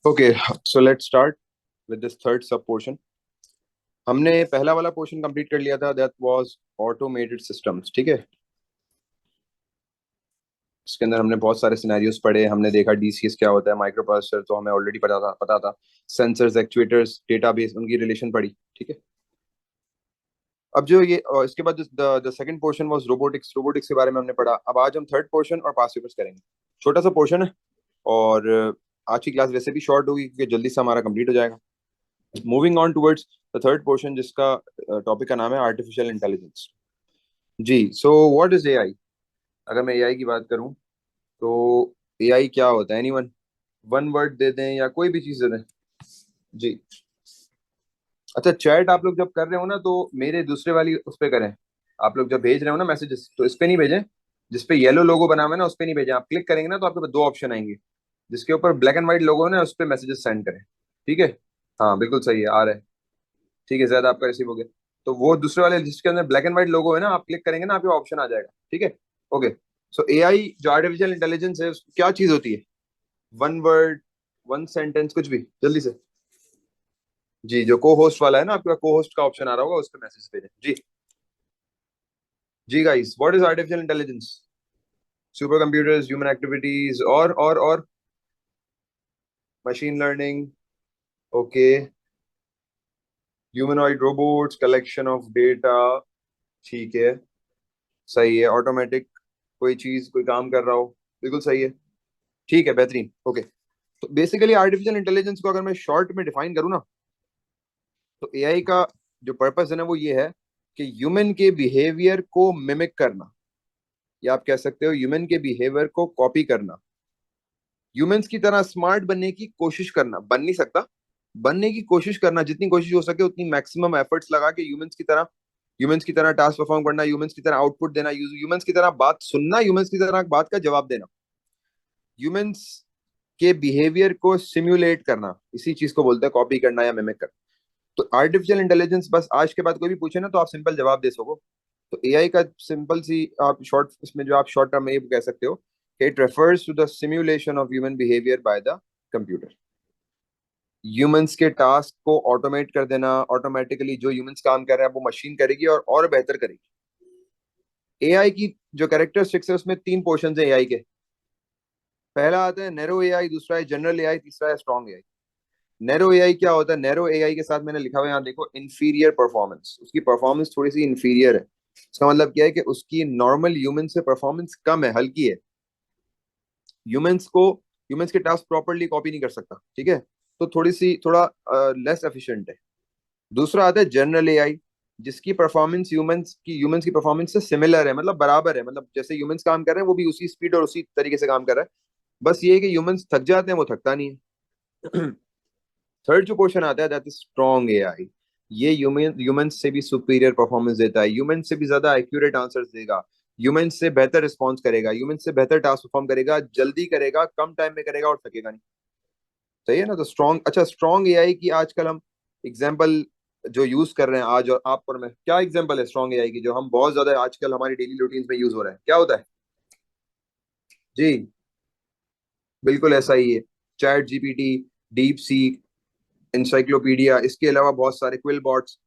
Okay, so let's start with this third sub portion. हमने पहला वाला पोर्शन कंप्लीट कर लिया था, दैट वाज ऑटोमेटेड सिस्टम्स. ठीक है, इसके अंदर हमने बहुत सारे सिनेरियोस पढ़े. हमने देखा डीसीएस क्या होता है, माइक्रो प्रोसेसर तो हमें ऑलरेडी पता था. सेंसर्स, एक्चुएटर्स, डेटाबेस, उनकी रिलेशन पढ़ी. ठीक है, अब जो ये इसके बाद the second portion was robotics. Robotics के बारे में हमने पढ़ा. अब आज हम थर्ड पोर्शन और पास्ट पेपर्स करेंगे. छोटा सा पोर्शन है और आज की क्लास वैसे भी शॉर्ट होगी क्योंकि जल्दी से हमारा कंप्लीट हो जाएगा. Moving on towards the third portion जिसका टॉपिक का नाम है आर्टिफिशियल इंटेलिजेंस. जी, सो व्हाट इज एआई? अगर मैं एआई की बात करूं तो एआई क्या होता है? एनीवन वन वर्ड दे दें या कोई भी चीज दे दें. जी, अच्छा, चैट आप लोग जब कर रहे हो ना तो मेरे दूसरे वाली उस पे करें. आप लोग जब भेज रहे हो ना मैसेजेस तो इस पे नहीं भेजें. जिस पे येलो लोगो बना हुआ है ना उस पे नहीं भेजें. आप क्लिक करेंगे ना तो आपके पास दो ऑप्शन आएंगे. जिसके ऊपर ब्लैक एंड व्हाइट लोगो है ना उस पे मैसेजेस सेंड करें. ठीक है, हाँ बिल्कुल सही है, आ रहा है. ठीक है, ज्यादा आपका रिसीव हो गया. तो वो दूसरे वाले जिसके अंदर ब्लैक एंड व्हाइट लोगो है ना, आप क्लिक करेंगे ना आपके ऑप्शन आ जाएगा. ठीक है, ओके. सो एआई जो आर्टिफिशियल इंटेलिजेंस है क्या चीज होती है? वन वर्ड, वन सेंटेंस, कुछ भी जल्दी से. जी, जो को होस्ट वाला है ना, आपका को होस्ट का ऑप्शन आ रहा होगा उस पर मैसेज भेजें. जी, जी guys, what is artificial intelligence? Super computers, human activities और machine learning. Okay, humanoid robots, collection of data. ठीक है, सही है. ऑटोमेटिक, कोई चीज कोई काम कर रहा हो, बिल्कुल सही है. ठीक है, बेहतरीन. ओके, तो बेसिकली आर्टिफिशियल इंटेलिजेंस को अगर मैं शॉर्ट में डिफाइन करूँ ना तो एआई का जो पर्पस है ना वो ये है कि ह्यूमन के बिहेवियर को मिमिक करना, या आप कह सकते हो ह्यूमन के बिहेवियर को कॉपी करना. ह्यूमंस की तरह स्मार्ट बनने की कोशिश करना, बन नहीं सकता, बनने की कोशिश करना, जितनी कोशिश हो सके उतनी मैक्सिमम एफर्ट्स लगा के ह्यूमंस की तरह टास्क परफॉर्म करना, ह्यूमंस की तरह आउटपुट देना, ह्यूमंस की तरह बात सुनना, ह्यूमंस की तरह बात का जवाब देना, ह्यूमंस के बिहेवियर को सिम्युलेट करना. इसी चीज को बोलते हैं कॉपी करना या मिमिक करना. तो आर्टिफिशियल इंटेलिजेंस बस आज के बाद कोई भी पूछे ना तो आप सिंपल जवाब दे सको. तो एआई का सिंपल सी आप शॉर्ट, इसमें जो आप शॉर्ट टर्म में ये कह सकते हो कि it refers to the simulation of human behaviour by the computer. Humans के टास्क को ऑटोमेट कर देना, ऑटोमेटिकली जो ह्यूमंस काम कर रहे हैं वो मशीन करेगी और बेहतर करेगी. एआई की जो कैरेक्टरिस्टिक्स है उसमें तीन पोर्शन है एआई के. पहला आता है नैरो एआई, दूसरा है जनरल एआई, तीसरा है स्ट्रॉन्ग एआई. नैरो एआई क्या होता है? नैरो एआई के साथ मैंने लिखा हुआ है यहाँ देखो, इंफीरियर परफॉर्मेंस. उसकी परफॉर्मेंस थोड़ी सी इंफीरियर है. इसका मतलब क्या है कि उसकी नॉर्मल ह्यूमन से परफॉर्मेंस कम है, हल्की है. ह्यूमंस के टास्क प्रॉपरली कॉपी नहीं कर सकता. ठीक है, तो थोड़ा लेस एफिशिएंट है. दूसरा आता है जनरल एआई, जिसकी परफॉर्मेंस ह्यूमंस की परफॉर्मेंस से सिमिलर है, मतलब बराबर है. मतलब जैसे ह्यूमंस काम कर रहे हैं वो भी उसी स्पीड और उसी तरीके से काम कर रहा है. बस ये है कि ह्यूमंस थक जाते हैं, वो थकता नहीं है. थर्ड जो क्वेश्चन आता है दैट इज स्ट्रॉन्ग एआई. ये ह्यूमन से भी सुपीरियर परफॉर्मेंस देता है, ह्यूमन से भी ज्यादा एक्यूरेट आंसर्स देगा, ह्यूमन से बेहतर रिस्पॉन्स करेगा, ह्यूमन से बेहतर टास्क परफॉर्म करेगा, जल्दी करेगा, कम टाइम में करेगा और थकेगा नहीं. सही है ना? तो स्ट्रॉन्ग, अच्छा, स्ट्रॉन्ग एआई की आजकल हम एग्जाम्पल जो यूज कर रहे हैं आज और आप और मैं, क्या एग्जाम्पल है स्ट्रॉन्ग एआई की जो हम बहुत ज्यादा आजकल हमारी डेली रूटीन में यूज हो रहा है? क्या होता है? जी, बिल्कुल ऐसा ही है. Chat GPT, deep seek, encyclopedia, इसके अलावा बहुत सारे क्विल बॉट्स,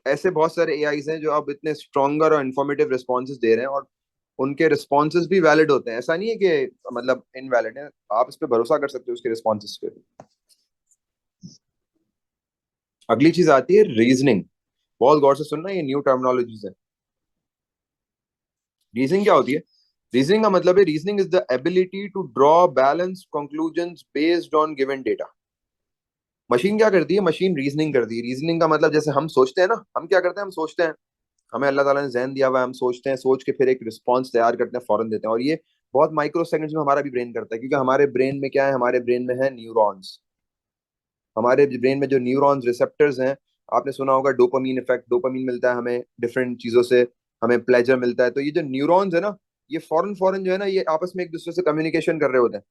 ऐसे बहुत सारे एआईज हैं जो अब इतने स्ट्रॉन्गर और इन्फॉर्मेटिव रिस्पॉन्सेज दे रहे हैं और उनके रिस्पॉन्सेज भी वैलिड होते हैं. ऐसा नहीं है कि मतलब इनवैलिड है, आप इस पे भरोसा कर सकते हो उसके रिस्पॉन्सेज पे. अगली चीज आती है रीजनिंग. बहुत गौर से सुनना, ये न्यू टर्मिनोलॉजीज है. रीजनिंग क्या होती है? रीजनिंग का मतलब है, reasoning is the ability to draw balanced conclusions based on given data. Machine क्या करती है? मशीन रीजनिंग करती है. रीजनिंग का मतलब जैसे हम सोचते हैं ना, हम क्या करते हैं? हम सोचते हैं, हमें अल्लाह ताला ने जहन दिया हुआ है, हम सोचते हैं, सोच के फिर एक रिस्पॉन्स तैयार करते हैं, फौरन देते हैं. और ये बहुत माइक्रो सेकंड्स में हमारा भी ब्रेन करता है, क्योंकि हमारे ब्रेन में क्या है? हमारे ब्रेन में है न्यूरॉन्स. हमारे ब्रेन में जो न्यूरॉन्स रिसेप्टर्स हैं, आपने सुना होगा डोपामीन इफेक्ट. डोपामीन मिलता है हमें डिफरेंट चीजों से, हमें प्लेजर मिलता है. तो ये जो न्यूरॉन्स है ना, ये फौरन फौरन जो है ना, ये आपस में एक दूसरे से कम्युनिकेशन कर रहे होते हैं.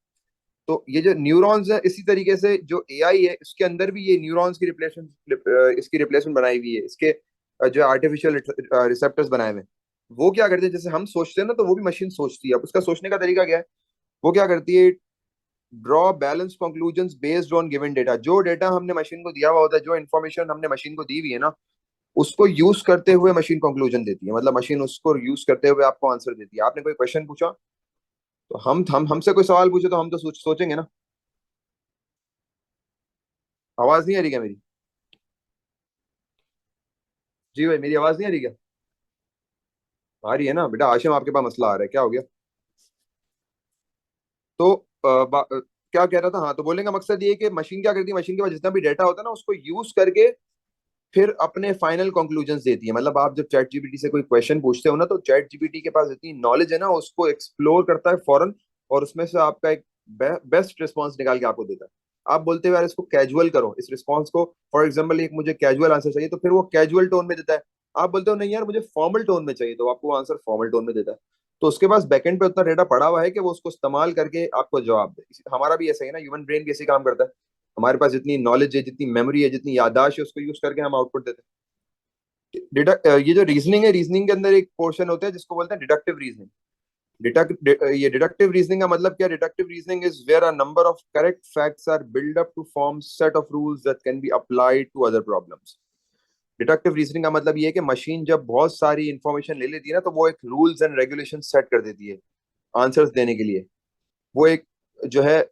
तो ये जो न्यूरॉन्स है, इसी तरीके से जो एआई है इसके अंदर भी ये न्यूरॉन्स की रिप्लेसमेंट, इसकी रिप्लेसमेंट बनाई हुई है. इसके जो आर्टिफिशियल रिसेप्टर्स बनाए हुए हैं, वो क्या करते हैं? जैसे हम सोचते हैं ना तो वो भी मशीन सोचती है. अब उसका सोचने का तरीका क्या है? वो क्या करती है? Draw balance conclusions based on given data. जो डेटा हमने मशीन को दिया हुआ होता है, जो इन्फॉर्मेशन हमने मशीन को दी हुई है ना, उसको यूज करते हुए मशीन कंक्लूजन देती है। मतलब मशीन उसको यूज करते हुए आपको आंसर देती है। आपने कोई क्वेश्चन पूछा तो हम हमसे कोई सवाल पूछे तो हम तो सोचेंगे ना। आवाज नहीं आ रही क्या मेरी? जी भाई, मेरी आवाज नहीं आ रही क्या? आ रही है ना बेटा? आशिम, आपके पास मसला आ रहा है, क्या हो गया? तो क्या कह रहा था? हाँ, तो बोलने का मकसद ये है कि मशीन क्या करती है, मशीन के पास जितना भी डेटा होता है ना, उसको यूज करके फिर अपने फाइनल कंक्लूजन्स देती है। मतलब आप जब चैट जीपीटी से कोई क्वेश्चन पूछते हो ना, तो चैट जीपीटी के पास इतनी नॉलेज है ना, उसको एक्सप्लोर करता है फौरन, और उसमें से आपका एक बेस्ट रिस्पॉन्स निकाल के आपको देता है। आप बोलते हो यार इसको कैजुअल करो, इस रिस्पॉन्स को, फॉर एग्जाम्पल एक मुझे कैजुअल आंसर चाहिए, तो फिर वो कैजुअल टोन में देता है। आप बोलते हो नहीं यार मुझे फॉर्मल टोन में चाहिए, तो आपको आंसर फॉर्मल टोन में देता है। तो उसके पास बैकएंड पे उतना डेटा पड़ा हुआ है कि वो उसको इस्तेमाल करके आपको जवाब दे। हमारा भी ऐसा ही है ना, ह्यूमन ब्रेन भी ऐसे ही काम करता है। हमारे पास जितनी नॉलेज है, जितनी मेमोरी है, जितनी याददाश्त है, उसको यूज करके हम आउटपुट देते हैं। ये जो रीजनिंग है, रीजनिंग के अंदर एक पोर्शन होता है जिसको बोलते हैं डिडक्टिव रीजनिंग। ये डिडक्टिव रीजनिंग का मतलब क्या? Deductive reasoning is where a number of correct facts are build up to form set of rules that can be applied to other problems. Deductive reasoning का मतलब ये है कि मशीन जब बहुत सारी इंफॉर्मेशन ले लेती है ना, तो वो एक रूल्स एंड रेगुलेशन सेट कर देती है आंसर्स देने के लिए। वो एक जो है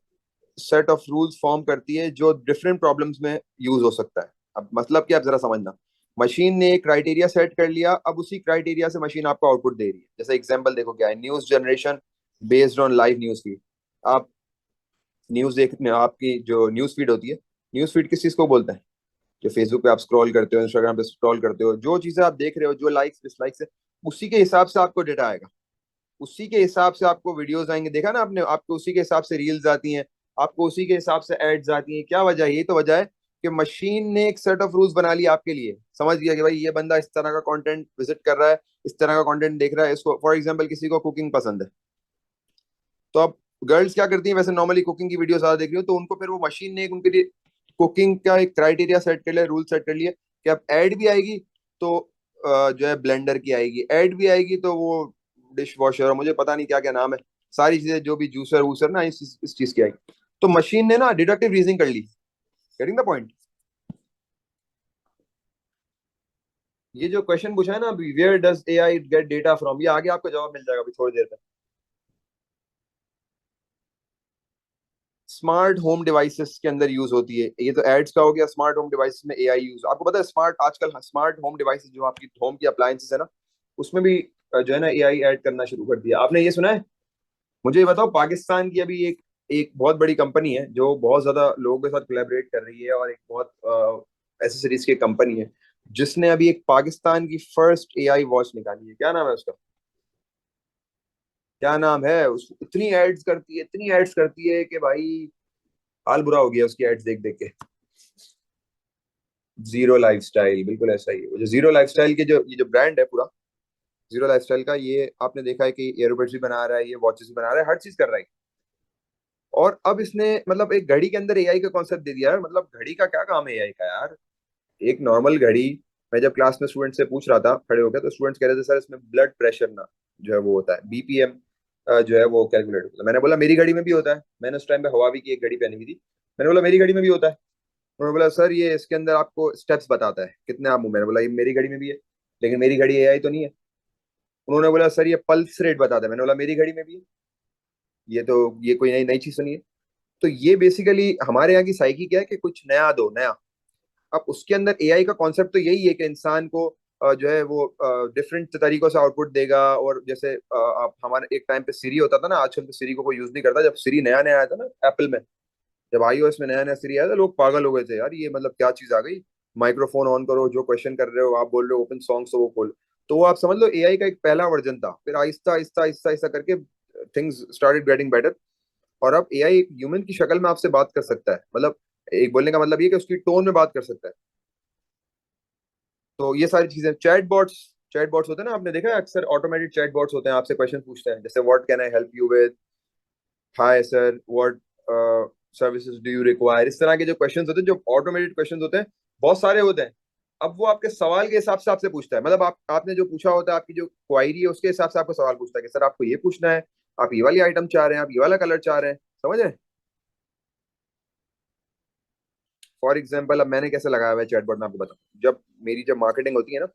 सेट ऑफ रूल्स फॉर्म करती है जो डिफरेंट प्रॉब्लम्स में यूज हो सकता है। अब मतलब कि आप जरा समझना, मशीन ने एक क्राइटेरिया सेट कर लिया, अब उसी क्राइटेरिया से मशीन आपको आउटपुट दे रही है। जैसे एग्जांपल देखो क्या है, news generation based on live news feed. आप न्यूज देखने, आपकी जो न्यूज फीड होती है, न्यूज फीड किस चीज को बोलते हैं? जो फेसबुक पे आप स्क्रॉल करते हो, इंस्टाग्राम पे स्क्रॉल करते हो, जो चीजें आप देख रहे हो, जो लाइक्स डिसलाइक्स है, उसी के हिसाब से आपको डेटा आएगा। उसी के हिसाब से आपको वीडियोस आएंगे। देखा ना आपने, आपको उसी के हिसाब से रील्स आती हैं, आपको उसी के हिसाब से एड्स आती हैं। क्या वजह है? ये तो वजह है कि मशीन ने एक सेट ऑफ रूल्स बना लिया आपके लिए। समझ गया कि भाई ये बंदा इस तरह का कंटेंट विजिट कर रहा है, इस तरह का कंटेंट देख रहा है। इसको फॉर एग्जांपल किसी को कुकिंग पसंद है, तो अब गर्ल्स क्या करती हैं, वैसे नॉर्मली कुकिंग की वीडियो ज्यादा देख रही हो, तो उनको फिर वो मशीन ने एक उनके लिए कुकिंग का एक क्राइटेरिया सेट कर लिया, रूल सेट कर लिए कि अब एड भी आएगी तो जो है ब्लेंडर की आएगी, एड भी आएगी तो वो डिश वॉशर, और मुझे पता नहीं क्या क्या नाम है, सारी चीजें जो भी जूसर वूसर ना, इस चीज की आएगी। तो मशीन ने ना डिडक्टिव रीजनिंग कर ली। Getting the point? ये जो क्वेश्चन पूछा है ना अभी, where does AI get data from, ये आगे आपको जवाब मिल जाएगा अभी थोड़ी देर में। स्मार्ट होम डिवाइसेस के अंदर यूज होती है। ये तो एड्स का हो गया। स्मार्ट होम डिवाइसेस में एआई यूज, आपको पता है स्मार्ट आजकल स्मार्ट होम डिवाइसेस जो आपकी होम की अप्लायंसेस है ना, उसमें भी जो है ना एआई ऐड करना शुरू कर दिया। आपने ये सुना है? मुझे ये बताओ, पाकिस्तान की अभी एक एक बहुत बड़ी कंपनी है जो बहुत ज्यादा लोगों के साथ कोलैबोरेट कर रही है, और एक बहुत एसेसरीज की कंपनी है जिसने अभी एक पाकिस्तान की फर्स्ट एआई वॉच निकाली है। क्या नाम है उसका? क्या नाम है उस? इतनी एड्स करती है, इतनी एड्स करती है कि भाई हाल बुरा हो गया उसकी एड्स देख देख के। जीरो लाइफस्टाइल, बिल्कुल ऐसा ही है। वो जो जीरो लाइफस्टाइल के जो ये जो ब्रांड है पूरा, जीरो लाइफस्टाइल का, ये आपने देखा है कि ईयरबड्स भी बना रहा है, ये वॉचेस भी बना रहा है, हर चीज कर रहा है। और अब इसने मतलब एक घड़ी के अंदर एआई का कॉन्सेप्ट दे दिया है। मतलब घड़ी का क्या काम है एआई का यार? एक नॉर्मल घड़ी, मैं जब क्लास में स्टूडेंट से पूछ रहा था खड़े होकर, तो स्टूडेंट्स कह रहे थे सर इसमें ब्लड प्रेशर ना जो है वो होता है, बीपीएम जो है वो कैलकुलेट होता है। मैंने बोला मेरी घड़ी में भी होता है। मैंने उस टाइम पे हवावी की एक घड़ी पहनी हुई थी। मैंने बोला मेरी घड़ी में भी होता है। उन्होंने बोला सर ये इसके अंदर आपको स्टेप्स बताता है कितने आप, मैंने बोला ये मेरी घड़ी में भी है, लेकिन मेरी घड़ी एआई तो नहीं है। उन्होंने बोला सर ये पल्स रेट बताता है। मैंने बोला मेरी घड़ी में भी है। ये तो ये कोई नई नई चीज सुनी है? तो ये बेसिकली हमारे यहाँ की साइकी क्या है कि कुछ नया दो, नया। अब उसके अंदर एआई का कॉन्सेप्ट तो यही है कि इंसान को जो है वो डिफरेंट तरीकों से आउटपुट देगा। और जैसे आप हमारे एक टाइम पे सीरी होता था ना, आजकल तो सीरी को कोई यूज नहीं करता। जब सीरी नया नया आया था ना एप्पल में, जब iOS में नया नया सीरी आया था, लोग पागल हो गए थे यार, ये मतलब क्या चीज आ गई। माइक्रोफोन ऑन करो, जो क्वेश्चन कर रहे हो आप बोल रहे हो, ओपन सॉन्ग्स तो वो खोल। तो वो आप समझ लो एआई का एक पहला वर्जन था। फिर आहिस्ता आहिस्ता आहिस्ता आहिस्ता करके थिंग्स स्टार्टेड गेटिंग बेटर। और अब एआई एक ह्यूमन की शक्ल में आपसे बात कर सकता है। मतलब एक बोलने का मतलब ये कि उसकी टोन में बात कर सकता है। तो ये सारी चीजें, चैट बॉट्स होते हैं ना, आपने देखा है अक्सर ऑटोमेटेड चैट बॉट्स होते हैं, आपसे क्वेश्चन पूछते हैं, जैसे what can I help you with, hi sir, what services do you require. इस तरह के जो क्वेश्चंस होते हैं, जो ऑटोमेटेड क्वेश्चंस होते हैं, बहुत सारे होते हैं। अब वो आपके सवाल के हिसाब से आपसे पूछता है। मतलब आपने जो पूछा होता है, आपकी जो क्वायरी है उसके हिसाब से आपको सवाल पूछता है कि सर आपको ये पूछना है, आप ये वाली आइटम चाह रहे हैं, आप ये वाला कलर चाह रहे हैं। समझ रहे हैं? फॉर एग्जाम्पल अब मैंने कैसे लगाया हुआ है चैटबॉट, मैं आपको बताऊँ। जब मार्केटिंग होती है ना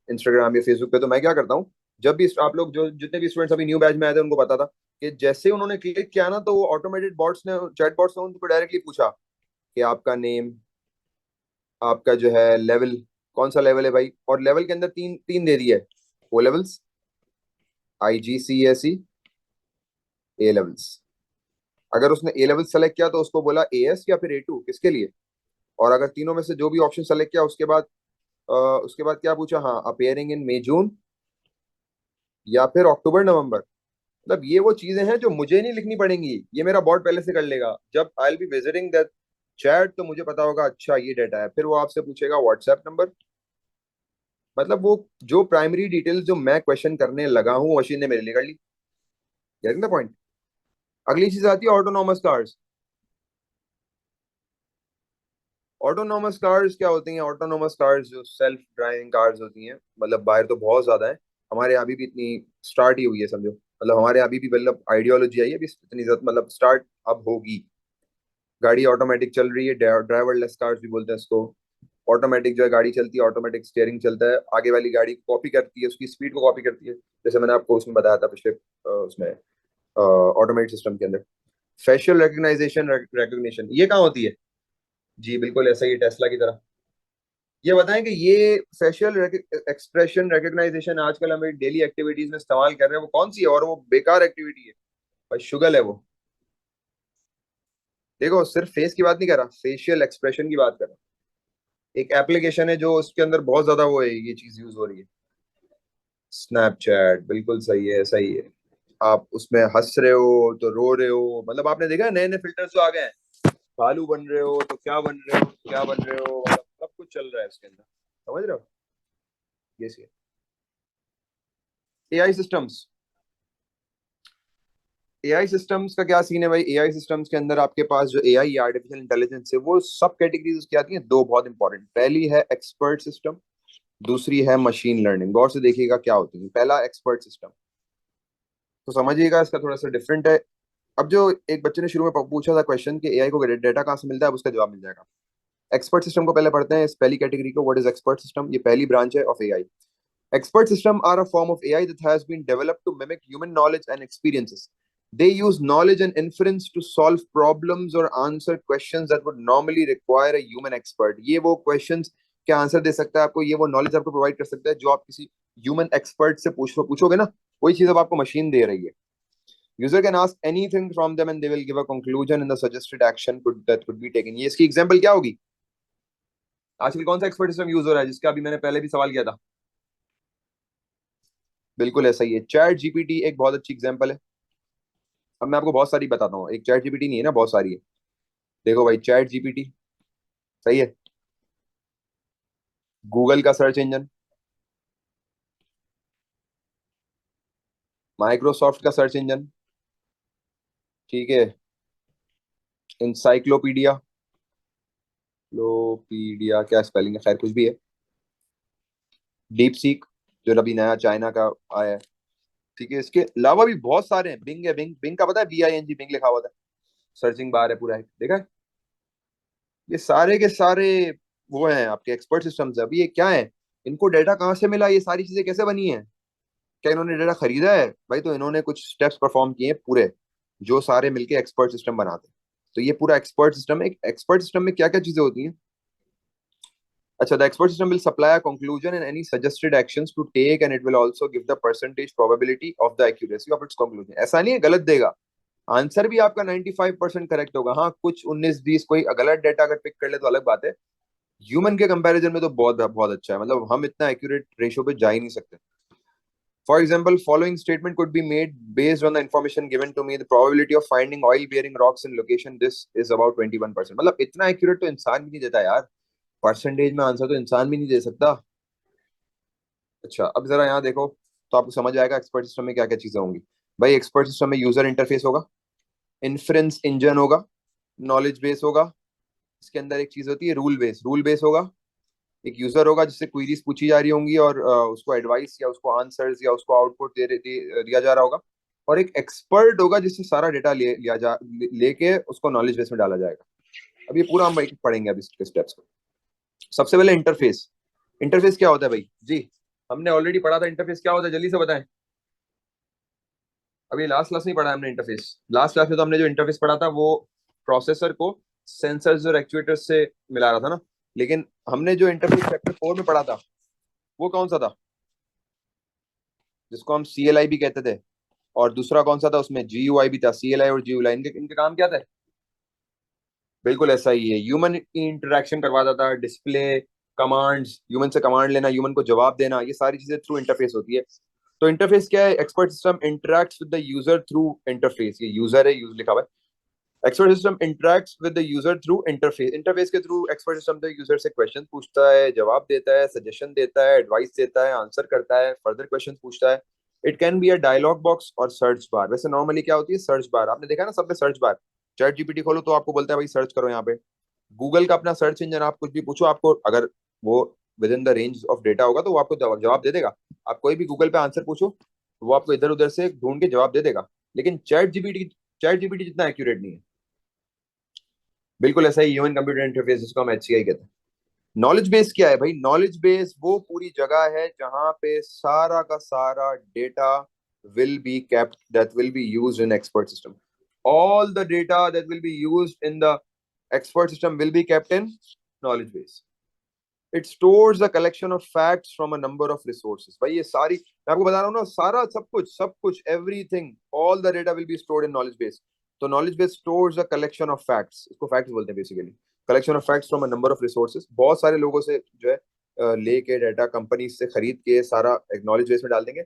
इंस्टाग्राम या फेसबुक पे, तो मैं क्या करता हूँ, जब भी आप लोग जो जितने भी स्टूडेंट्स अभी न्यू बैच में आए थे उनको पता था कि जैसे ही उन्होंने क्लिक किया ना, तो वो ऑटोमेटेड बॉट्स ने, चैटबॉट्स ने उनको डायरेक्टली पूछा कि आपका नेम, आपका जो है लेवल, कौन सा लेवल है भाई, और लेवल के अंदर तीन तीन दे दिए, O levels, IGCSE, A levels. अगर उसने ए लेवल सेलेक्ट किया तो उसको बोला AS या फिर A2 किसके लिए, और अगर तीनों में से जो भी ऑप्शन सेलेक्ट किया उसके बाद क्या पूछा, हाँ अपेयरिंग इन मई जून या फिर अक्टूबर नवंबर। मतलब ये वो चीजें हैं जो मुझे नहीं लिखनी पड़ेंगी, ये मेरा बॉट पहले से कर लेगा। जब I will be visiting that chat तो मुझे पता होगा अच्छा ये डाटा है, फिर वो आपसे पूछेगा व्हाट्सएप नंबर। मतलब वो जो प्राइमरी डिटेल्स जो मैं क्वेश्चन करने लगा हूँ मशीन ने मेरे लिए कर ली। Getting the point. अगली चीज आती है ऑटोनॉमस कार्स। ऑटोनॉमस कार्स क्या होती हैं? ऑटोनॉमस कार्स जो सेल्फ ड्राइविंग कार्स होती हैं, मतलब बाहर तो बहुत ज्यादा है, हमारे यहाँ अभी भी इतनी स्टार्ट ही हुई है समझो, मतलब हमारे यहाँ अभी भी मतलब आइडियोलॉजी आई है अभी इतनी मतलब स्टार्ट अब होगी। गाड़ी ऑटोमेटिक चल रही है, ड्राइवरलेस कार्स भी बोलते हैं इसको। ऑटोमेटिक जो है गाड़ी चलती है, ऑटोमेटिक स्टीयरिंग चलता है, आगे वाली गाड़ी कॉपी करती है, उसकी स्पीड को कॉपी करती है, जैसे मैंने आपको उसमें बताया था पिछले उसमें ऑटोमेटिक सिस्टम के अंदर। फेशियल रिकग्नाइजेशन रिकग्निशन ये कहाँ होती है? जी बिल्कुल ऐसा ही टेस्ला की तरह। ये बताएं कि ये फेशियल एक्सप्रेशन रिकग्नाइजेशन आजकल हमें डेली एक्टिविटीज में इस्तेमाल कर रहे हैं, वो कौन सी है? और वो बेकार एक्टिविटी है भाई, शुगल है वो। देखो सिर्फ फेस की बात नहीं कर रहा, फेशियल एक्सप्रेशन की बात कर रहा हूं। एक एप्लीकेशन है जो उसके अंदर बहुत ज्यादा वो है, ये चीज यूज हो रही है। स्नैपचैट, बिल्कुल सही है, सही है। आप उसमें हंस रहे हो तो रो रहे हो, मतलब आपने देखा नए नए फिल्टर्स जो आ गए हैं, भालू बन रहे हो तो क्या बन रहे हो, क्या बन रहे हो, मतलब सब कुछ चल रहा है उसके अंदर, समझ रहे हो? ये सी AI सिस्टम्स। AI सिस्टम्स का क्या सीन है भाई? AI सिस्टम्स के अंदर आपके पास जो AI आर्टिफिशियल इंटेलिजेंस है, वो सब कैटेगरीज उसकी आती हैं, दो बहुत इंपॉर्टेंट। पहली है एक्सपर्ट सिस्टम, दूसरी है मशीन लर्निंग। गौर से देखिएगा क्या होती है। पहला एक्सपर्ट सिस्टम, तो समझिएगा इसका थोड़ा सा डिफरेंट है। अब जो एक बच्चे ने शुरू में पूछा था क्वेश्चन कि AI को डेटा कहाँ से मिलता है, अब उसका जवाब मिल जाएगा। एक्सपर्ट सिस्टम को पहले पढ़ते हैं, इस पहली कैटेगरी को, व्हाट इज एक्सपर्ट सिस्टम। ये पहली ब्रांच है of AI। Expert systems are a form of AI that has been developed to mimic human knowledge and experiences. They use knowledge and inference to solve problems or answer questions that would normally require a human expert. ये वो questions के answer दे सकता है आपको, ये वो knowledge आपको provide कर सकता है जो आप किसी ह्यूमन एक्सपर्ट से पूछोगे ना, वही चीज अब आपको मशीन दे रही है। User can ask anything from them and they will give a conclusion in the suggested action that could be taken. ये इसकी एग्जांपल क्या होगी? आजकल कौन सा एक्सपर्ट सिस्टम यूज हो रहा है जिसका अभी मैंने पहले भी सवाल किया था? बिल्कुल ऐसा ही है। चैट जीपीटी एक बहुत अच्छी एग्जांपल है। अब मैं आपको बहुत सारी बताता हूँ, एक चैट जीपीटी नहीं है ना, बहुत सारी है। देखो भाई, चैट जीपीटी सही है, गूगल का सर्च इंजन, माइक्रोसॉफ्ट का सर्च इंजन, ठीक है, इंसाइक्लोपीडिया, लोपीडिया क्या स्पेलिंग है, खैर कुछ भी है, डीप सीक जो अभी नया चाइना का आया है, ठीक है। इसके अलावा भी बहुत सारे हैं। बिंग है, बिंग, बिंग का पता है, BING, बिंग लिखा हुआ था, सर्चिंग बार है पूरा है, देखा है? ये सारे के सारे वो हैं आपके एक्सपर्ट सिस्टम्स है। अभी ये क्या है, इनको डेटा कहाँ से मिला, ये सारी चीजें कैसे बनी है? क्या इन्होंने डेटा खरीदा है भाई? तो इन्होंने कुछ स्टेप्स परफॉर्म किए हैं पूरे, जो सारे मिलके एक्सपर्ट सिस्टम बनाते हैं। तो ये पूरा एक्सपर्ट सिस्टम है। एक एक्सपर्ट सिस्टम में क्या क्या चीजें होती हैं? अच्छा, the expert system will supply a conclusion and any suggested actions to take and it will also give the percentage probability of the accuracy of its conclusion. ऐसा नहीं है गलत देगा, आंसर भी आपका 95% करेक्ट होगा। हाँ कुछ 19-20 कोई गलत डेटा अगर पिक कर ले तो अलग बात है। ह्यूमन के कंपैरिजन में तो बहुत बहुत अच्छा है, मतलब हम इतना एक्यूरेट रेशियो पे जा ही नहीं सकते। For example, following statement could be made based on the information given to me. The probability of finding oil-bearing rocks in location this is about 21%. मतलब इतना एक्यूरेट तो इंसान भी नहीं देता यार, परसेंटेज में आंसर तो इंसान भी नहीं दे सकता। अच्छा अब जरा यहाँ देखो, तो आपको समझ आएगा एक्सपर्ट सिस्टम में क्या क्या चीजें होंगी। भाई एक्सपर्ट सिस्टम में यूजर इंटरफेस होगा, इन्फ्रेंस इंजन होगा, नॉलेज बेस होगा, इसके अंदर एक चीज होती है रूल बेस होगा, एक यूजर होगा जिससे क्वेरीज पूछी जा रही होंगी और उसको एडवाइस या उसको आंसर्स या उसको आउटपुट दिया जा रहा होगा, और एक एक्सपर्ट होगा जिससे सारा डेटा लेके उसको नॉलेज बेस में डाला जाएगा। अब ये पूरा हम पढ़ेंगे अभी इसके स्टेप्स को। सबसे पहले इंटरफेस। इंटरफेस क्या होता है भाई जी? हमने ऑलरेडी पढ़ा था इंटरफेस क्या होता है, जल्दी से बताएं। अभी लास्ट क्लास नहीं पढ़ा हमने इंटरफेस। लास्ट क्लास में तो हमने जो इंटरफेस पढ़ा था वो प्रोसेसर को सेंसर्स और एक्चुएटर्स से मिला रहा था ना। लेकिन हमने जो इंटरफेस चैप्टर 4 में पढ़ा था वो कौन सा था, जिसको हम CLI भी कहते थे, और दूसरा कौन सा था उसमें, GUI भी था। CLI और GUI इनके इनके काम क्या था? बिल्कुल ऐसा ही है, ह्यूमन इंटरेक्शन करवाता था, डिस्प्ले, कमांड्स, ह्यूमन से कमांड लेना, ह्यूमन को जवाब देना, ये सारी चीजें थ्रू इंटरफेस होती है। तो इंटरफेस क्या है? Expert system interacts with the user through interface. ये यूजर है, यूज लिखा हुआ है। Expert system interacts with the user through interface. Interface के through expert system the user से क्वेश्चन पूछता है, जवाब देता है, सजेशन देता है, एडवाइस देता है, आंसर करता है, फर्दर क्वेश्चन पूछता है। It can be a dialog box और सर्च बार। वैसे नॉर्मली क्या होती है, सर्च बार आपने देखा ना सब में, सर्च बार। चैट जीपीटी खोलो तो आपको बोलता है भाई सर्च करो यहाँ पे। गूगल का अपना सर्च इंजन, आप कुछ भी पूछो, आपको अगर वो with in the range of data होगा तो वो आपको जवाब दे देगा। आप कोई भी गूगल पे आंसर पूछो तो वो आपको इधर उधर से ढूंढ के जवाब दे देगा। लेकिन चैट जीपीटी जितना एक्यूरेट नहीं है। बिल्कुल ऐसा ही ह्यूमन कंप्यूटर इंटरफेस, जिसको हम HCI कहते हैं। नॉलेज बेस क्या है भाई? नॉलेज बेस वो पूरी जगह है जहां पे सारा का सारा data will be kept, that will be used in expert system. All the data that will be used in the expert system will be kept in knowledge base. It stores a collection of facts from a number of resources. भाई ये सारी मैं आपको बता रहा हूँ ना, सारा सब कुछ everything, all the data will be stored in knowledge base. तो knowledge base stores a collection of facts, इसको facts बोलते हैं basically. collection of facts from a number of resources, बहुत सारे लोगों से जो है लेके डाटा, कंपनी से खरीद के सारा एक knowledge base में डाल देंगे।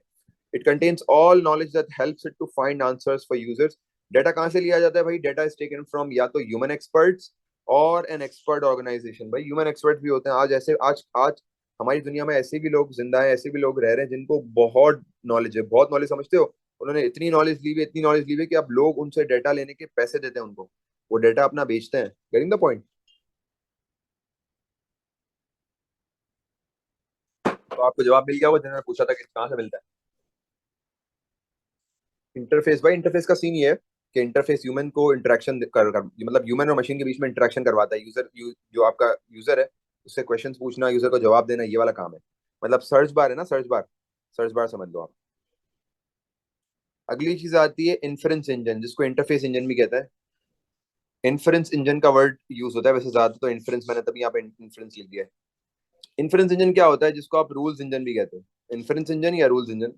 It contains all knowledge that helps it to find answers for users. Data कहाँ से लिया जाता है भाई? डाटा इज टेकन फ्रॉम या तो ह्यूमन एक्सपर्ट्स और एन एक्सपर्ट ऑर्गेनाइजेशन। भाई ह्यूमन एक्सपर्ट भी होते हैं आज, ऐसे आज आज हमारी दुनिया में ऐसे भी लोग जिंदा हैं, ऐसे भी लोग रह रहे हैं जिनको बहुत नॉलेज है, बहुत नॉलेज, समझते हो? उन्होंने इतनी नॉलेज ली हुई है, इतनी नॉलेज ली हुई है कि अब लोग उनसे डाटा लेने के पैसे देते हैं उनको, वो डाटा अपना बेचते हैं। Getting the point? तो आपको जवाब मिल गया वो जिन्होंने पूछा था कि कहाँ से मिलता है। इंटरफेस भाई, इंटरफेस का सीन ये है कि इंटरफेस ह्यूमन को इंटरेक्शन कर मतलब ह्यूमन और मशीन के बीच में इंटरेक्शन करवाता है। जो आपका यूजर है उससे क्वेश्चंस पूछना, यूजर को जवाब देना, ये वाला काम है। मतलब सर्च बार है ना, सर्च बार, सर्च बार समझ लो आप। अगली चीज आती है इन्फरेंस इंजन, जिसको इंटरफेस इंजन भी कहता है। इन्फरेंस इंजन का वर्ड यूज होता है वैसे ज्यादा, तो इन्फरेंस मैंने तभी यहाँ पे इन्फरेंस लिख दिया है। इन्फरेंस इंजन क्या होता है, जिसको आप रूल्स इंजन भी कहते हैं, इन्फरेंस इंजन या rules engine.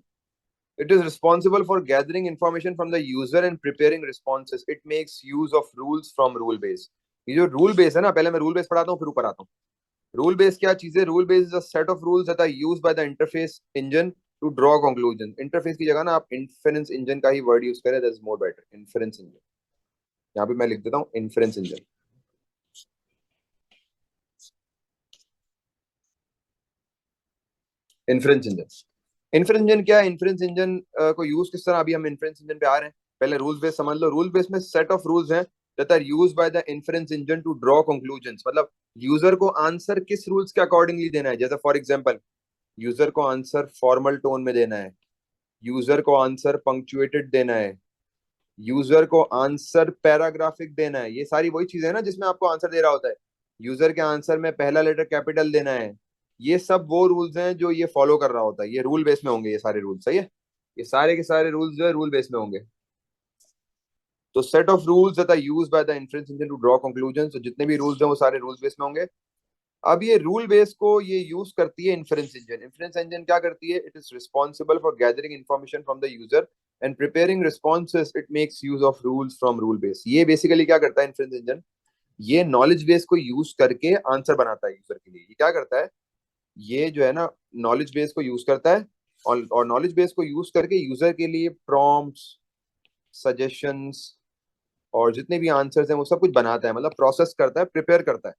It is responsible for gathering information from the user and preparing responses. It makes use of rules from rule base. ये जो रूल बेस है ना, पहले मैं रूल बेस पढ़ाता हूँ फिर ऊपर आता हूँ। रूल बेस क्या चीज है? Rule base is a set of rules that are used by the interface engine to draw conclusion. Interface की जगह ना आप इन्फरेंस इंजन का ही वर्ड यूज करें, that is more better. Inference engine, यहाँ पे मैं लिख देता हूँ inference engine. Inference engine, inference engine क्या है? इन्फ्रेंस इंजन को यूज किस तरह, अभी हम इन्फ्रेंस इंजन पे आ रहे हैं। पहले रूल्स बेस समझ लो। रूल बेस में सेट ऑफ रूल्स हैं that are used by the inference engine to draw conclusions. मतलब यूजर को आंसर किस रूल्स के अकॉर्डिंगली देना है। जैसे फॉर एग्जांपल, यूजर को आंसर फॉर्मल टोन में देना है, यूजर को आंसर पंक्चुएटेड देना है, यूजर को आंसर पैराग्राफिक देना है। ये सारी वही चीजें हैं ना जिसमें आपको आंसर दे रहा होता है। यूजर के आंसर में पहला लेटर कैपिटल देना है। ये सब वो रूल्स हैं जो ये फॉलो कर रहा होता है। ये रूल बेस में होंगे ये सारे रूल्स, सही है? ये सारे के सारे रूल्स जो है रूल बेस में होंगे। तो set of rules that are used by the inference engine to draw conclusion, तो जितने भी रूल्स हैं वो सारे रूल्स बेस में होंगे। अब ये रूल बेस को ये यूज करती है इन्फ्रेंस इंजन। इन्फ्रेंस इंजन क्या करती है? It is responsible for gathering information from the user and preparing responses. It makes use of rules from rule base. ये बेसिकली क्या करता है इन्फ्रेंस इंजन? ये नॉलेज बेस को यूज करके आंसर बनाता है यूजर के लिए। ये क्या करता है? ये जो है ना, नॉलेज बेस को यूज करता है और नॉलेज बेस को यूज करके यूजर के लिए प्रॉम्प्ट्स, सजेशंस और जितने भी आंसर्स हैं वो सब कुछ बनाता है। मतलब प्रोसेस करता है, प्रिपेयर करता है।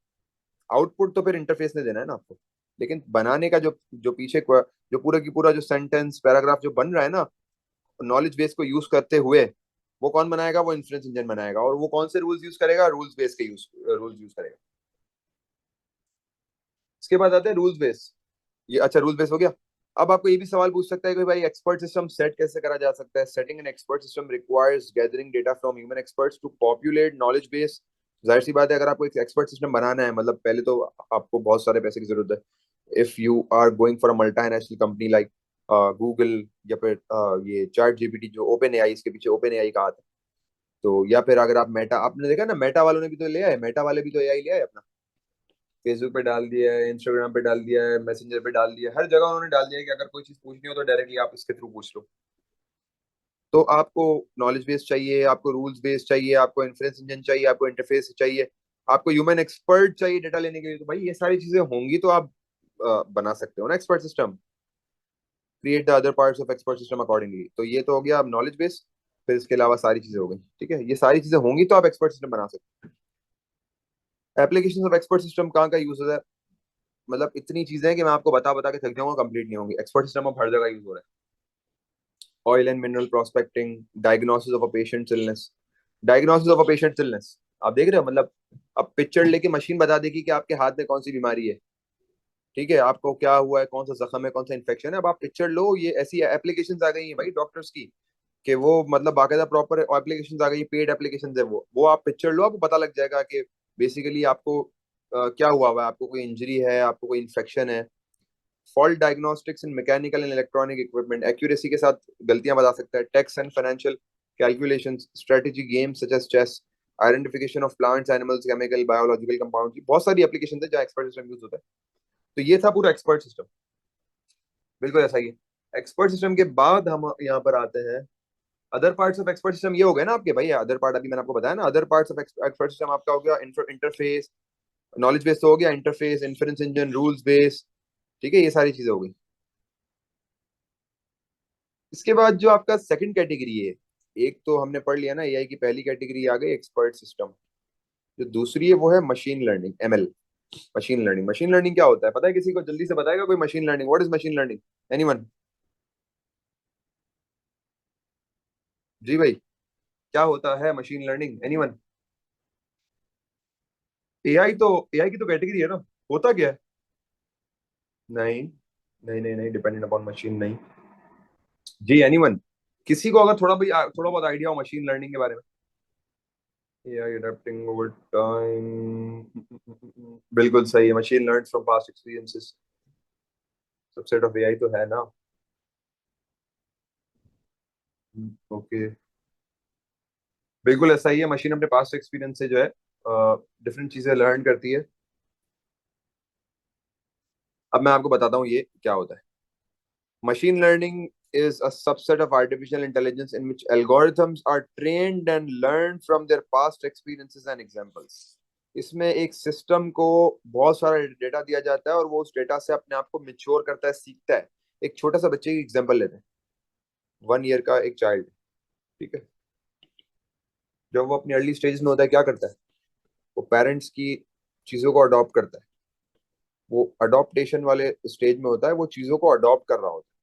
आउटपुट तो फिर इंटरफेस ने देना है ना आपको, लेकिन बनाने का जो जो पीछे जो पूरा की पूरा जो सेंटेंस पैराग्राफ जो बन रहा है ना नॉलेज बेस को यूज करते हुए, वो कौन बनाएगा? वो इन्फ्लुएंस इंजन बनाएगा। और वो कौन से रूल्स यूज करेगा? रूल्स यूज करेगा। इसके बाद आते हैं रूल्स बेस। ये अच्छा, रूल बेस हो गया। अब आपको ये भी सवाल पूछ सकता है कि भाई एक्सपर्ट सिस्टम सेट कैसे करा जा सकता है? Setting an expert system requires gathering data from human experts to populate knowledge base जाहिर सी बात है, अगर आपको एक एक्सपर्ट सिस्टम बनाना है, मतलब पहले तो आपको बहुत सारे पैसे की जरूरत है। If you are going for a multinational company like Google, या फिर ये चैट जीपीटी जो ओपन एआई, इसके पीछे ओपन एआई का हाथ है। तो या फिर अगर आप मेटा, आपने देखा ना मेटा वालों ने भी तो लिया है, मेटा वाले भी तो एआई लिया है अपना, फेसबुक पे डाल दिया है, इंस्टाग्राम पे डाल दिया है, मैसेंजर पे डाल दिया है, हर जगह उन्होंने डाल दिया है कि अगर कोई चीज पूछनी हो तो डायरेक्टली आप इसके थ्रू पूछ लो। तो आपको नॉलेज बेस चाहिए, आपको रूल्स बेस चाहिए, आपको इन्फ्रेंस इंजन चाहिए, आपको इंटरफेस चाहिए, आपको ह्यूमन एक्सपर्ट चाहिए डेटा लेने के लिए। तो भाई ये सारी चीजें होंगी तो आप बना सकते हो ना expert system. Create the other parts of expert system accordingly. तो ये तो हो गया अब नॉलेज बेस। फिर इसके अलावा सारी चीजें हो गई, ठीक है, ये सारी चीजें होंगी तो आप एक्सपर्ट सिस्टम बना सकते हो। एप्लीकेशन ऑफ एक्सपर्ट सिस्टम कहाँ का यूज होता है, मतलब इतनी चीजें हैं कि मैं आपको बता बता के थक जाऊंगा, कंप्लीट नहीं होंगी। एक्सपर्ट सिस्टम अब हर जगह यूज हो रहा है। Oil and mineral prospecting, diagnosis of a patient illness. Diagnosis of a patient illness, आप देख रहे हो, मतलब अब पिक्चर लेके मशीन बता देगी कि आपके हाथ में कौन सी बीमारी है, ठीक है, आपको क्या हुआ है, कौन सा जख्म है, कौन सा इन्फेक्शन है। अब आप पिक्चर लो, ये ऐसी एप्लीकेशंस आ गई हैं भाई डॉक्टर्स की, कि वो मतलब बाकायदा प्रॉपर एप्लीकेशंस आ गई, पेड एप्लीकेशंस है वो आप पिक्चर लो, आपको पता लग जाएगा कि बेसिकली आपको क्या हुआ है, आपको कोई इंजरी है, आपको कोई इन्फेक्शन है। Fault diagnostics in mechanical and electronic equipment, accuracy के साथ गलतियां बता सकता है। Tax and financial calculations, strategy games such as chess, identification of plants, animals, chemical, biological compound, बहुत सारी एप्लीकेशन है जहाँ एक्सपर्ट सिस्टम यूज होता है। तो ये था पूरा एक्सपर्ट सिस्टम, बिल्कुल ऐसा ही है। एक्सपर्ट सिस्टम के बाद हम यहाँ पर आते हैं other parts of expert system. ये हो गए ना आपके भाई, अदर पार्ट अभी मैंने आपको बताया ना, other parts of expert system आपका हो गया इंटरफेस, नॉलेज बेस तो हो गया, interface, inference engine, rules base, ठीक है, ये सारी चीजें हो गई। इसके बाद जो आपका सेकंड कैटेगरी है, एक तो हमने पढ़ लिया ना एआई की पहली कैटेगरी आ गई एक्सपर्ट सिस्टम। जो दूसरी है वो है machine learning, ML. Machine learning, machine learning क्या होता है पता है किसी को, जल्दी से बताएगा कोई machine learning, what is machine learning, anyone? जी भाई, क्या होता है मशीन लर्निंग, एनीवन? एआई की तो कैटेगरी है ना, होता क्या है? नहीं नहीं नहीं नहीं, डिपेंडेंट अपॉन मशीन नहीं। जी एनीवन, किसी को अगर थोड़ा बहुत आइडिया हो मशीन लर्निंग के बारे में। एआई अडेप्टिंग ओवर टाइम, बिल्कुल सही है, machine learn from past experiences, subset of AI तो है ना। ओके, बिल्कुल ऐसा ही है, मशीन अपने पास्ट एक्सपीरियंस से जो है डिफरेंट चीजें लर्न करती है। अब मैं आपको बताता हूँ ये क्या होता है। Machine learning is a subset of artificial intelligence in which algorithms are trained and learn from their past experiences and examples. इसमें एक सिस्टम को बहुत सारा डेटा दिया जाता है और वो उस डेटा से अपने आप को मिच्योर करता है, सीखता है। एक छोटा सा बच्चे की एग्जांपल लेते हैं, 1 ईयर का एक चाइल्ड, ठीक है, जब वो अपनी अर्ली स्टेज में होता है क्या करता है, वो पेरेंट्स की चीजों को अडॉप्ट करता है। वो अडॉप्टेशन वाले स्टेज में होता है, वो चीजों को अडॉप्ट कर रहा होता है।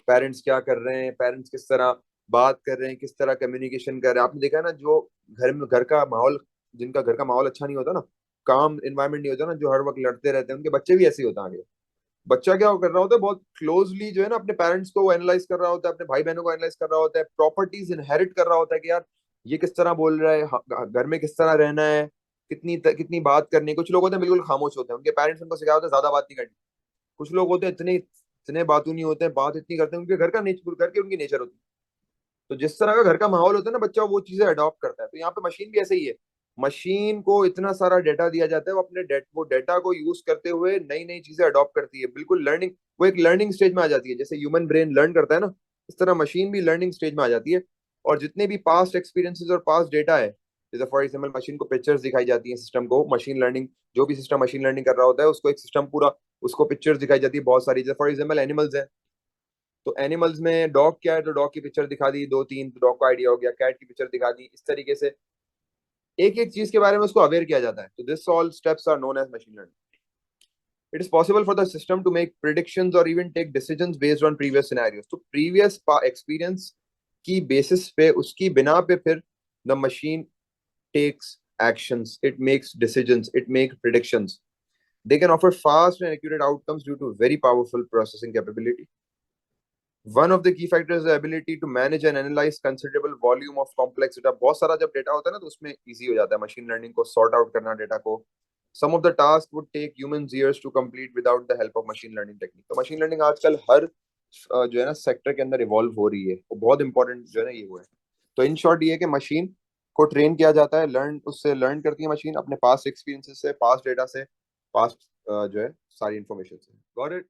पेरेंट्स क्या कर रहे हैं, पेरेंट्स किस तरह बात कर रहे हैं, किस तरह कम्युनिकेशन कर रहे हैं। आपने देखा है ना, जो घर का माहौल, जिनका घर का माहौल अच्छा नहीं होता ना, काम इन्वायरमेंट नहीं होता ना, जो हर वक्त लड़ते रहते हैं, उनके बच्चे भी ऐसे ही होते हैं आगे। बच्चा क्या कर रहा होता है, बहुत क्लोजली जो है ना अपने पेरेंट्स को एनालाइज कर रहा होता है, अपने भाई बहनों को एनालाइज कर रहा होता है, प्रॉपर्टीज इनहेरिट कर रहा होता है कि यार ये किस तरह बोल रहा है, घर में किस तरह रहना है, कितनी बात करनी है। कुछ लोग होते हैं बिल्कुल खामोश होते हैं, उनके पेरेंट्स उनको सिखाया होता है ज्यादा बात नहीं करनी। कुछ लोग होते हैं इतने इतने बातूं नहीं होते हैं, बात इतनी करते हैं, उनके घर का नेचर, घर की उनकी नेचर होती है। तो जिस तरह का घर का माहौल होता है ना, बच्चा वो चीजें अडॉप्ट करता है। तो यहाँ पे मशीन भी ऐसे ही है। मशीन को इतना सारा डेटा दिया जाता है, वो डेटा को यूज करते हुए नई नई चीजें अडॉप्ट करती है, बिल्कुल लर्निंग, वो एक लर्निंग स्टेज में आ जाती है। जैसे ह्यूमन ब्रेन लर्न करता है ना, इस तरह मशीन भी लर्निंग स्टेज में आ जाती है। और जितने भी पास्ट एक्सपीरियंसेस और पास्ट डेटा है, जैसे फॉर एग्जाम्पल मशीन को पिक्चर्स दिखाई जाती है, सिस्टम को मशीन लर्निंग, जो भी सिस्टम मशीन लर्निंग कर रहा होता है उसको एक सिस्टम पूरा, उसको पिक्चर्स दिखाई जाती है बहुत सारी। जैसे फॉर एग्जाम्पल एनिमल्स है, तो एनिमल्स में डॉग क्या है, तो डॉग की पिक्चर दिखा दी दो तीन, तो डॉग का आइडिया हो गया। कैट की पिक्चर दिखा दी, इस तरीके से एक एक चीज के बारे में उसको अवेयर किया जाता है। तो this all steps are known as machine learning. It is possible for the system to make predictions और even take decisions based on previous scenarios. तो प्रीवियस एक्सपीरियंस की बेसिस पे, उसकी बिना पे फिर the machine takes actions, it makes decisions, it makes predictions. They can offer fast and accurate outcomes due to very powerful processing capability. One of the key factors the ability to manage and analyse considerable volume of complex data. बहुत सारा जब data होता है ना तो उसमें easy हो जाता है मशीन लर्निंग को सॉर्ट आउट करना डेटा को। Some of the task would take humans years to complete without the help of machine learning technique. तो मशीन लर्निंग आजकल हर जो है ना सेक्टर के अंदर इवॉल्व हो रही है, वो बहुत इंपॉर्टेंट जो है ना ये वो है। तो इन शॉर्ट ये है कि मशीन को ट्रेन किया जाता है, लर्न उससे लर्न करती है मशीन अपने पास्ट एक्सपीरियंसेस से, पास्ट डेटा से, पास्ट जो है सारी इंफॉर्मेशन से। Got it.